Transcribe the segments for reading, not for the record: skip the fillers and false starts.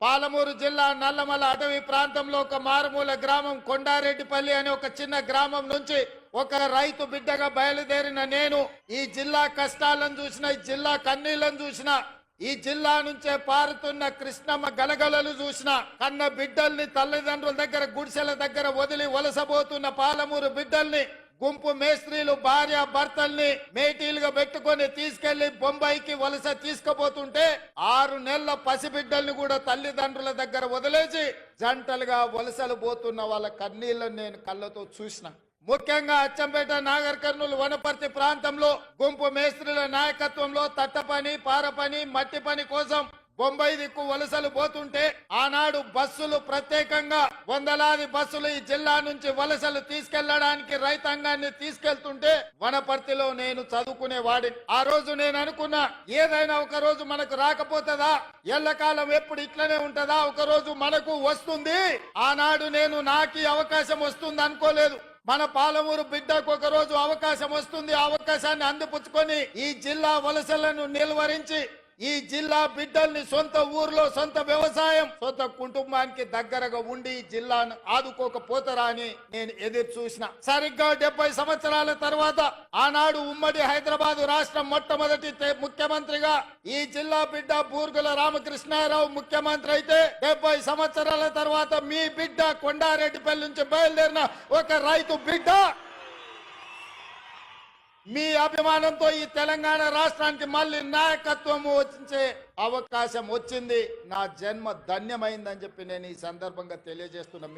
పాలమూరు జిల్లా నల్లమల అటవీ ప్రాంతంలో ఒక మారుమూల గ్రామం కొండారెడ్డిపల్లి అనే ఒక చిన్న గ్రామం నుంచి ఒక రైతు బిడ్డగా బయలుదేరిన నేను ఈ జిల్లా కష్టాలను చూసిన, ఈ జిల్లా కన్నీళ్లను చూసిన, ఈ జిల్లా నుంచే పారుతున్న కృష్ణమ్మ గలగలలు చూసిన, కన్న బిడ్డల్ని తల్లిదండ్రుల దగ్గర గుడిసెల దగ్గర వదిలి వలసబోతున్న పాలమూరు బిడ్డల్ని గుంపు మేస్త్రీలు భార్య భర్తల్ని మేటీలుగా పెట్టుకొని తీసుకెళ్లి బొంబాయికి వలస తీసుకుపోతుంటే 6 నెలల పసిబిడ్డల్ని కూడా తల్లిదండ్రుల దగ్గర వదిలేసి జంటలుగా వలసలు పోతున్న వాళ్ళ కన్నీళ్లను నేను కళ్ళతో చూసిన. ముఖ్యంగా అచ్చంపేట, నాగర్ కర్నూలు, వనపర్తి ప్రాంతంలో గుంపు మేస్త్రీల నాయకత్వంలో తట్ట పని, పార పని, మట్టి పని కోసం బొంబాయి దిక్కు వలసలు పోతుంటే ఆనాడు బస్సులు ప్రత్యేకంగా వందలాది బస్సులు ఈ జిల్లా నుంచి వలసలు తీసుకెళ్లడానికి రైతాంగాన్ని తీసుకెళ్తుంటే వనపర్తిలో నేను చదువుకునేవాడి. ఆ రోజు నేను అనుకున్నా, ఏదైనా ఒక రోజు మనకు రాకపోతుందా, ఎల్లకాలం ఎప్పుడు ఇట్లనే ఉంటదా, ఒక రోజు మనకు వస్తుంది. ఆనాడు నేను నాకు అవకాశం వస్తుంది అనుకోలేదు. మన పాలమూరు బిడ్డకు ఒక రోజు అవకాశం వస్తుంది. ఆ అవకాశాన్ని అందిపుచ్చుకొని ఈ జిల్లా వలసలను నిలువరించి ఈ జిల్లా బిడ్డల్ని సొంత ఊర్లో సొంత వ్యవసాయం, సొంత కుటుంబానికి దగ్గరగా ఉండి ఈ జిల్లాను ఆదుకోకపోతారా అని నేను ఎదురు చూసిన. సరిగ్గా 70 సంవత్సరాల తర్వాత ఆనాడు ఉమ్మడి హైదరాబాద్ రాష్ట్రం మొట్టమొదటి ముఖ్యమంత్రిగా ఈ జిల్లా బిడ్డ బూర్గుల రామకృష్ణారావు ముఖ్యమంత్రి అయితే 70 సంవత్సరాల తర్వాత మీ బిడ్డ కొండారెడ్డిపల్లి నుంచి బయలుదేరిన ఒక రైతు బిడ్డ మీ అభిమానంతో ఈ తెలంగాణ రాష్ట్రానికి మళ్ళీ నాయకత్వం వచ్చే అవకాశం వచ్చింది. నా జన్మ ధన్యమైందని చెప్పి నేను ఈ సందర్భంగా తెలియజేస్తున్న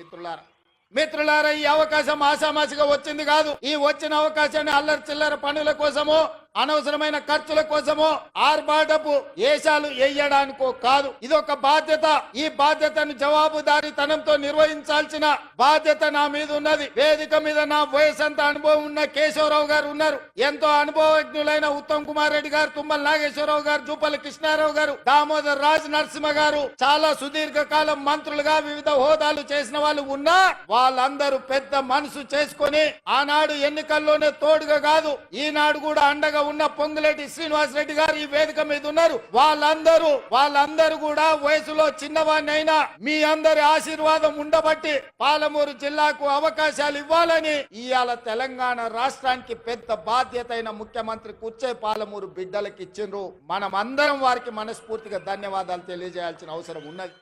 మిత్రులారా, ఈ అవకాశం ఆశామాసిగా వచ్చింది కాదు. ఈ వచ్చిన అవకాశాన్ని అల్లరి చిల్లర పనుల కోసమో, అనవసరమైన ఖర్చుల కోసమో, ఆర్భాటపు ఏషాలు వేయడానికో కాదు. ఇది ఒక బాధ్యత. ఈ బాధ్యతను జవాబుదారీతనంతో నిర్వహించాల్సిన బాధ్యత నా మీద ఉన్నది. వేదిక మీద నా వయసంత అనుభవం ఉన్న కేశవరావు గారు ఉన్నారు. ఎంతో అనుభవజ్ఞులైన ఉత్తమ్ కుమార్ రెడ్డి గారు, తుమ్మల నాగేశ్వరరావు గారు, జూపల్లి కృష్ణారావు గారు, దామోదర్ రాజ్ నరసింహ గారు, చాలా సుదీర్ఘకాలం మంత్రులుగా వివిధ హోదాలు చేసిన వాళ్ళు ఉన్నా వాళ్ళందరూ పెద్ద మనసు చేసుకొని ఆనాడు ఎన్నికల్లోనే తోడుగా కాదు, ఈనాడు కూడా అండగా ఉన్న పొంగులేటి శ్రీనివాస్ రెడ్డి గారు ఈ వేదిక మీద ఉన్నారు. వాళ్ళందరూ కూడా వయసులో చిన్నవాడినైనా మీ అందరి ఆశీర్వాదం ఉండబట్టి పాలమూరు జిల్లాకు అవకాశాలు ఇవ్వాలని ఇవాళ తెలంగాణ రాష్ట్రానికి పెద్ద బాధ్యత అయిన ముఖ్యమంత్రి కూర్చే పాలమూరు బిడ్డలకు ఇచ్చిండ్రు. మనం అందరం వారికి మనస్ఫూర్తిగా ధన్యవాదాలు తెలియజేయాల్సిన అవసరం ఉన్నది.